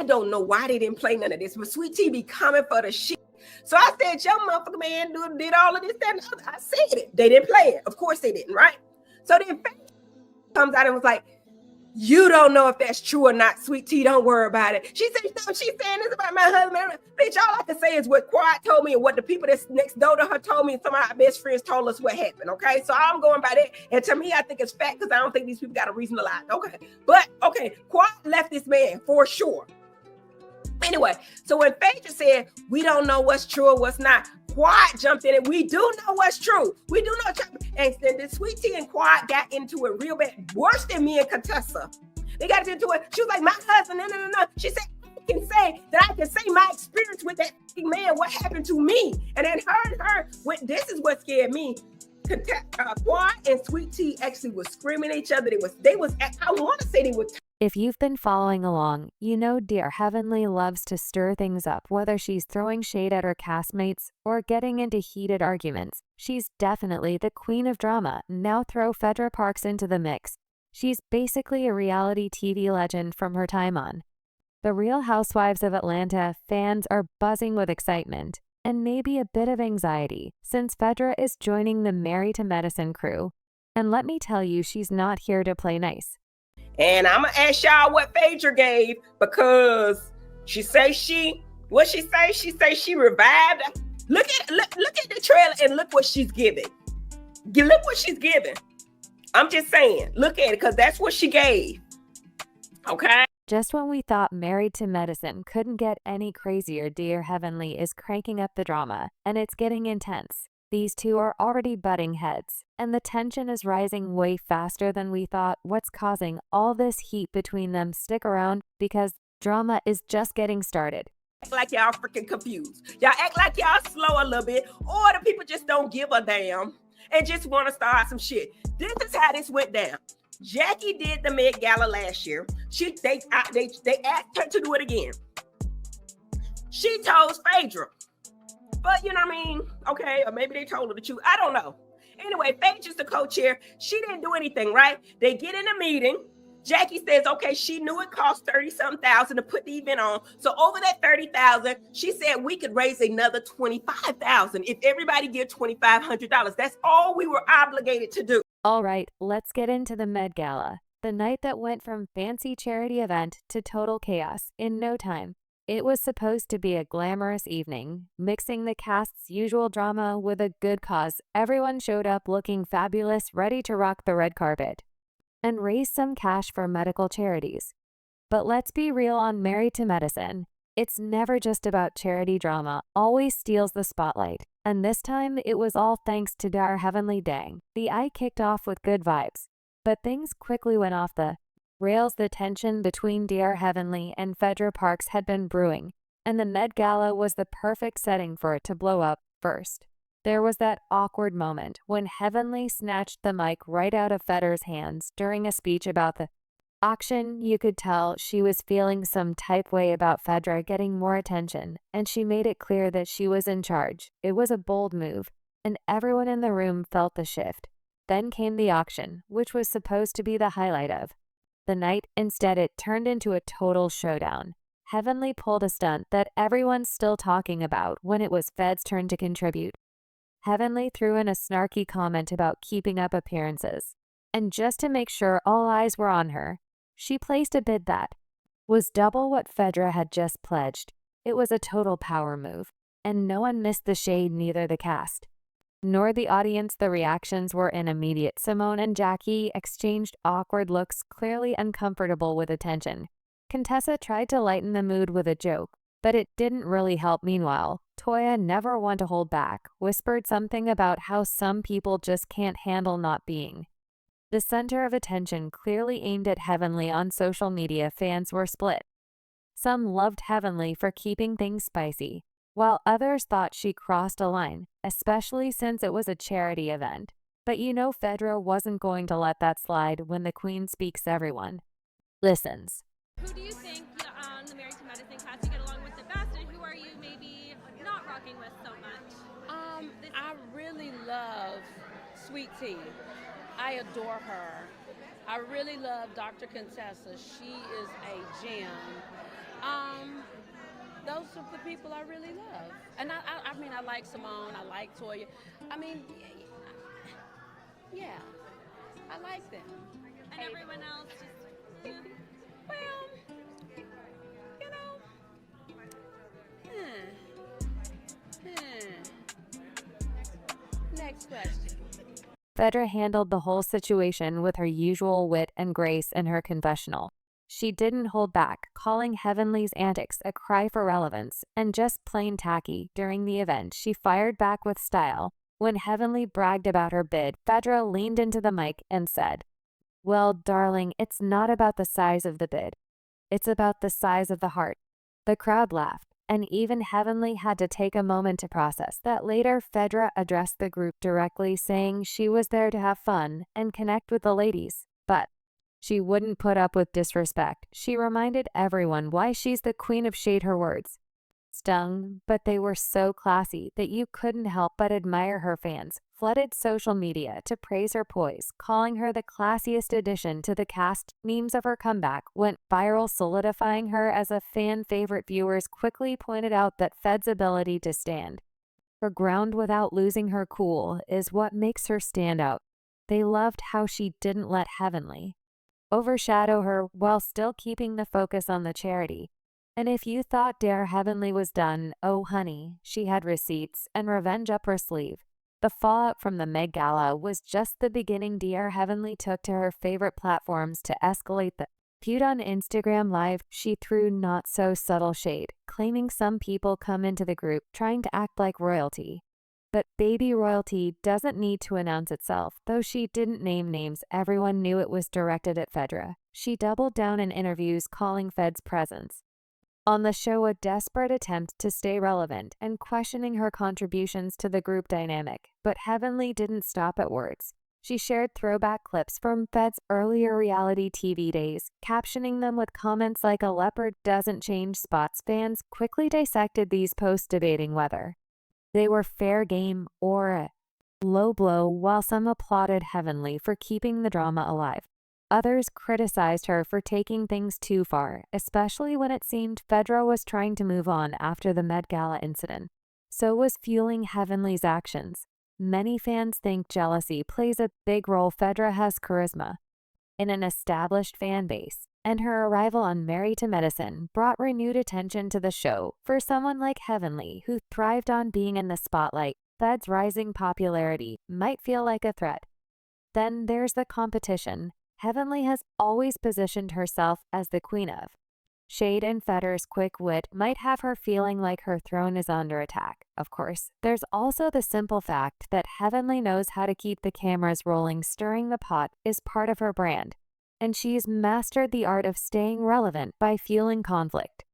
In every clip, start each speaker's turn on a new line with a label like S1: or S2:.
S1: I don't know why they didn't play none of this, but Sweet Tea be coming for the shit. So I said, your motherfucking man did all of this, that, and the other. I said it. They didn't play it. Of course they didn't, right? So then Phaedra comes out and was like, you don't know if that's true or not, Sweet Tea. Don't worry about it. She said, no, she's saying this about my husband. Bitch, all I can say is what Quiet told me and what the people that's next door to her told me, and some of our best friends told us what happened, okay? So I'm going by that. And to me, I think it's fact because I don't think these people got a reason to lie, okay? But, okay, Quiet left this man for sure. Anyway, so when Phaedra said, we don't know what's true or what's not, Quiet jumped in and we do know what's true. We do know. And then the Sweet Tea and Quiet got into it real bad, worse than me and Contessa. They got into it. She was like, my husband, no. She said, I can say my experience with that man, what happened to me. And then her, this is what scared me. Quiet and Sweet Tea actually was screaming at each other. They was, I want to say they were.
S2: If you've been following along, you know Dear Heavenly loves to stir things up, whether she's throwing shade at her castmates or getting into heated arguments. She's definitely the queen of drama. Now throw Phaedra Parks into the mix. She's basically a reality TV legend from her time on The Real Housewives of Atlanta. Fans are buzzing with excitement and maybe a bit of anxiety since Phaedra is joining the Married to Medicine crew. And let me tell you, she's not here to play nice.
S1: And I'm going to ask y'all what Phaedra gave, because she say she revived. Look at the trailer and look what she's giving. Look what she's giving. I'm just saying, look at it, because that's what she gave. Okay?
S2: Just when we thought Married to Medicine couldn't get any crazier, Dear Heavenly is cranking up the drama, and it's getting intense. These two are already butting heads, and the tension is rising way faster than we thought. What's causing all this heat between them? Stick around, because drama is just getting started.
S1: Act like y'all freaking confused. Y'all act like y'all slow a little bit, or the people just don't give a damn and just want to start some shit. This is how this went down. Jackie did the Met Gala last year. They asked her to do it again. She told Phaedra. But you know what I mean? Okay, or maybe they told her the truth. I don't know. Anyway, Phaedra's the co-chair. She didn't do anything, right? They get in a meeting. Jackie says, okay, she knew it cost 30-something thousand to put the event on. So over that 30,000, she said we could raise another 25,000 if everybody give $2,500. That's all we were obligated to do.
S2: All right, let's get into the Met Gala. The night that went from fancy charity event to total chaos in no time. It was supposed to be a glamorous evening, mixing the cast's usual drama with a good cause. Everyone showed up looking fabulous, ready to rock the red carpet and raise some cash for medical charities. But let's be real on Married to Medicine. It's never just about charity. Drama always steals the spotlight. And this time, it was all thanks to Dear Heavenly. Dang. The eye kicked off with good vibes, but things quickly went off the rails. The tension between Dear Heavenly and Phaedra Parks had been brewing, and the Met Gala was the perfect setting for it to blow up. First, there was that awkward moment when Heavenly snatched the mic right out of Phaedra's hands during a speech about the auction. You could tell she was feeling some type way about Phaedra getting more attention, and she made it clear that she was in charge. It was a bold move, and everyone in the room felt the shift. Then came the auction, which was supposed to be the highlight of the night. Instead, it turned into a total showdown. Heavenly pulled a stunt that everyone's still talking about when it was Fed's turn to contribute. Heavenly threw in a snarky comment about keeping up appearances, and just to make sure all eyes were on her, she placed a bid that was double what Phaedra had just pledged. It was a total power move, and no one missed the shade, neither the cast nor the audience. The reactions were immediate. Simone and Jackie exchanged awkward looks, clearly uncomfortable with attention. Contessa tried to lighten the mood with a joke, but it didn't really help. Meanwhile, Toya, never one to hold back, whispered something about how some people just can't handle not being the center of attention, clearly aimed at Heavenly. On social media, fans were split. Some loved Heavenly for keeping things spicy, while others thought she crossed a line, especially since it was a charity event. But you know Phaedra wasn't going to let that slide. When the queen speaks, everyone listens.
S3: Who do you think on the Married to Medicine cast you get along with the best, and who are you maybe not rocking with so much?
S4: I really love Sweet Tea. I adore her. I really love Dr. Contessa. She is a gem. most of the people I really love. And I mean, I like Simone, I like Toya. I mean, yeah, I like them.
S3: And everyone else just,
S4: Well, you know, Next question.
S2: Phaedra handled the whole situation with her usual wit and grace in her confessional. She didn't hold back, calling Heavenly's antics a cry for relevance and just plain tacky. During the event, she fired back with style. When Heavenly bragged about her bid, Phaedra leaned into the mic and said, "Well, darling, it's not about the size of the bid. It's about the size of the heart." The crowd laughed, and even Heavenly had to take a moment to process that. Later, Phaedra addressed the group directly, saying she was there to have fun and connect with the ladies, but she wouldn't put up with disrespect. She reminded everyone why she's the queen of shade. Her words stung, but they were so classy that you couldn't help but admire. Her fans flooded social media to praise her poise, calling her the classiest addition to the cast. Memes of her comeback went viral, solidifying her as a fan favorite. Viewers quickly pointed out that Fed's ability to stand her ground without losing her cool is what makes her stand out. They loved how she didn't let Heavenly overshadow her while still keeping the focus on the charity. And if you thought Dare Heavenly was done, oh honey, she had receipts and revenge up her sleeve. The fallout from the Met Gala was just the beginning. Dare Heavenly took to her favorite platforms to escalate the feud. On Instagram Live, she threw not so subtle shade, claiming some people come into the group trying to act like royalty. But baby royalty doesn't need to announce itself. Though she didn't name names, everyone knew it was directed at Phaedra. She doubled down in interviews, calling Fed's presence on the show a desperate attempt to stay relevant and questioning her contributions to the group dynamic. But Heavenly didn't stop at words. She shared throwback clips from Fed's earlier reality TV days, captioning them with comments like "a leopard doesn't change spots." Fans quickly dissected these posts, debating whether they were fair game or a low blow, while some applauded Heavenly for keeping the drama alive. Others criticized her for taking things too far, especially when it seemed Phaedra was trying to move on after the Met Gala incident. So was fueling Heavenly's actions. Many fans think jealousy plays a big role. Phaedra has charisma in an established fan base, and her arrival on Married to Medicine brought renewed attention to the show. For someone like Heavenly, who thrived on being in the spotlight, Fed's rising popularity might feel like a threat. Then there's the competition. Heavenly has always positioned herself as the queen of shade, and Phaedra's quick wit might have her feeling like her throne is under attack. Of course, there's also the simple fact that Heavenly knows how to keep the cameras rolling. Stirring the pot is part of her brand, and she's mastered the art of staying relevant by fueling conflict.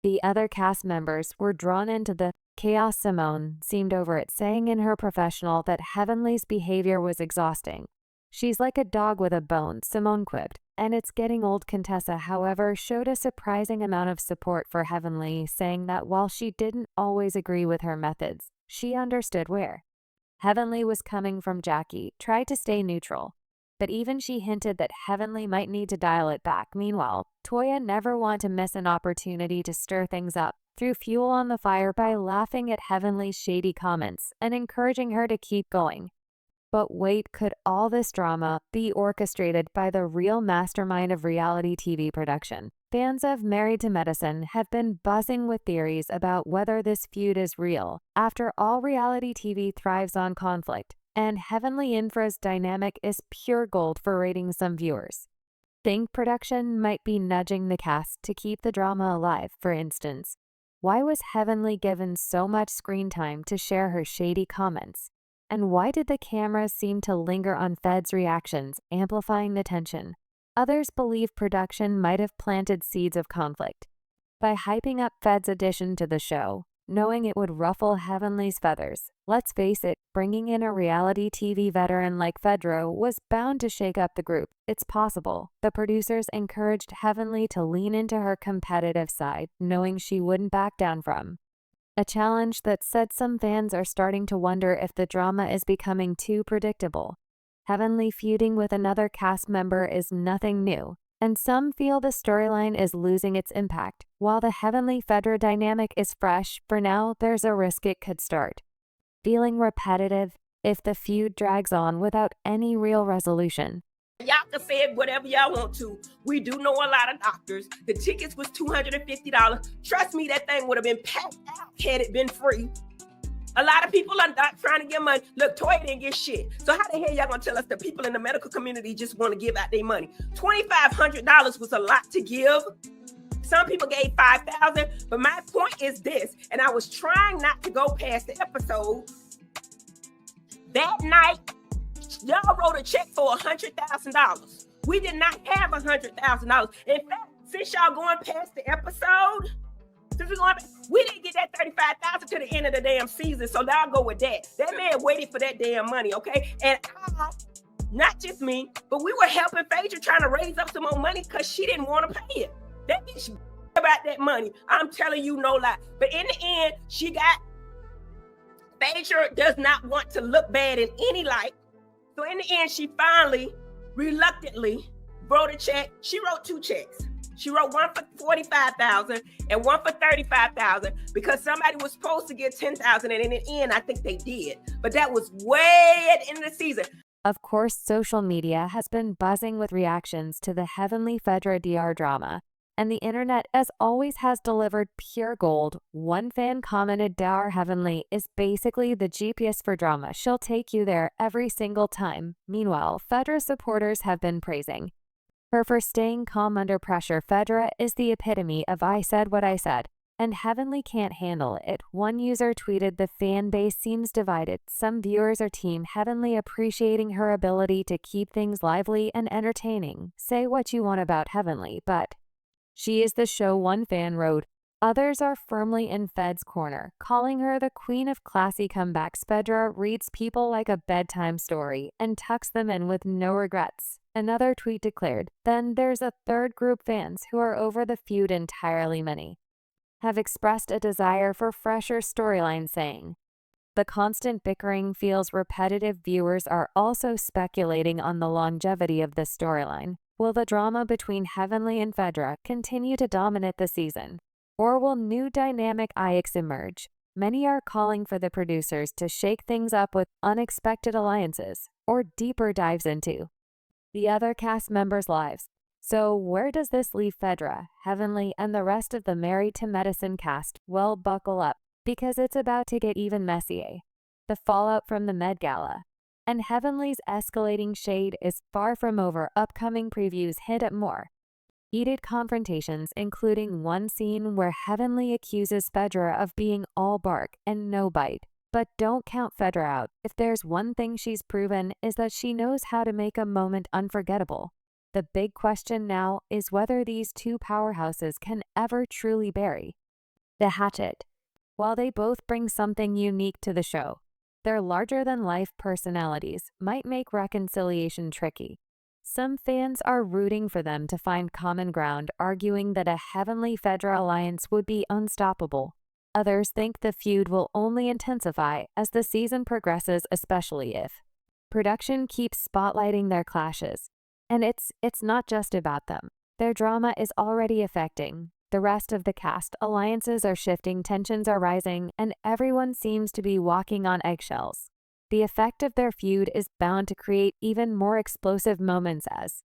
S2: The other cast members were drawn into the chaos. Simone seemed over it, saying in her professional that Heavenly's behavior was exhausting. "She's like a dog with a bone," Simone quipped. And it's getting old. Contessa, however, showed a surprising amount of support for Heavenly, saying that while she didn't always agree with her methods, she understood where Heavenly was coming from. Jackie tried to stay neutral, but even she hinted that Heavenly might need to dial it back. Meanwhile, Toya never wanted to miss an opportunity to stir things up, threw fuel on the fire by laughing at Heavenly's shady comments and encouraging her to keep going. But wait, could all this drama be orchestrated by the real mastermind of reality TV production? Fans of Married to Medicine have been buzzing with theories about whether this feud is real. After all, reality TV thrives on conflict, and Heavenly Infra's dynamic is pure gold for rating. Some viewers think production might be nudging the cast to keep the drama alive. For instance, why was Heavenly given so much screen time to share her shady comments? And why did the cameras seem to linger on Fed's reactions, amplifying the tension? Others believe production might have planted seeds of conflict by hyping up Fed's addition to the show, knowing it would ruffle Heavenly's feathers. Let's face it, bringing in a reality TV veteran like Phaedra was bound to shake up the group. It's possible the producers encouraged Heavenly to lean into her competitive side, knowing she wouldn't back down from a challenge that said some fans are starting to wonder if the drama is becoming too predictable. Heavenly feuding with another cast member is nothing new, and some feel the storyline is losing its impact. While the Heavenly Phaedra dynamic is fresh, for now there's a risk it could start feeling repetitive if the feud drags on without any real resolution.
S1: Y'all can say it whatever y'all want to. We do know a lot of doctors. The tickets was $250. Trust me, that thing would have been packed out had it been free. A lot of people are not trying to get money. Look, Toya didn't get shit. So how the hell y'all gonna tell us the people in the medical community just want to give out their money? $2,500 was a lot to give. Some people gave $5,000, but my point is this, and I was trying not to go past the episode. That night, y'all wrote a check for $100,000. We did not have $100,000. In fact, since y'all going past the episode, we didn't get that $35,000 to the end of the damn season. So now I'll go with that. That man waited for that damn money, okay? And not just me, but we were helping Phaedra trying to raise up some more money because she didn't want to pay it. That bitch about that money. I'm telling you no lie. But in the end, Phaedra does not want to look bad in any light. So in the end, she finally, reluctantly, wrote a check. She wrote 2 checks. She wrote one for $45,000 and one for $35,000 because somebody was supposed to get $10,000, and in the end, I think they did. But that was way at the end of the season.
S2: Of course, social media has been buzzing with reactions to the Heavenly Phaedra DR drama, and the internet, as always, has delivered pure gold. One fan commented, "Dar Heavenly is basically the GPS for drama. She'll take you there every single time." Meanwhile, Phaedra supporters have been praising her for staying calm under pressure. "Phaedra is the epitome of I said what I said, and Heavenly can't handle it." One user tweeted, "The fan base seems divided. Some viewers are Team Heavenly, appreciating her ability to keep things lively and entertaining. Say what you want about Heavenly, but she is the show." One fan wrote. Others are firmly in Fed's corner, calling her the queen of classy comebacks. Phaedra reads people like a bedtime story and tucks them in with no regrets. Another tweet declared. Then there's a third group, fans who are over the feud entirely. Many have expressed a desire for fresher storylines, saying the constant bickering feels repetitive. Viewers are also speculating on the longevity of this storyline. Will the drama between Heavenly and Phaedra continue to dominate the season, or will new dynamic IX emerge? Many are calling for the producers to shake things up with unexpected alliances or deeper dives into the other cast members' lives. So where does this leave Phaedra, Heavenly, and the rest of the Married to Medicine cast? Well, buckle up, because it's about to get even messier. The fallout from the Met Gala and Heavenly's escalating shade is far from over. Upcoming previews hint at more heated confrontations, including one scene where Heavenly accuses Phaedra of being all bark and no bite. But don't count Phaedra out. If there's one thing she's proven, is that she knows how to make a moment unforgettable. The big question now is whether these two powerhouses can ever truly bury the hatchet. While they both bring something unique to the show, their larger-than-life personalities might make reconciliation tricky. Some fans are rooting for them to find common ground, arguing that a Heavenly Phaedra alliance would be unstoppable. Others think the feud will only intensify as the season progresses, especially if production keeps spotlighting their clashes. And it's not just about them. Their drama is already affecting the rest of the cast. Alliances are shifting, tensions are rising, and everyone seems to be walking on eggshells. The effect of their feud is bound to create even more explosive moments as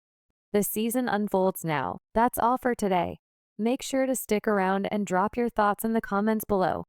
S2: the season unfolds. Now, that's all for today. Make sure to stick around and drop your thoughts in the comments below.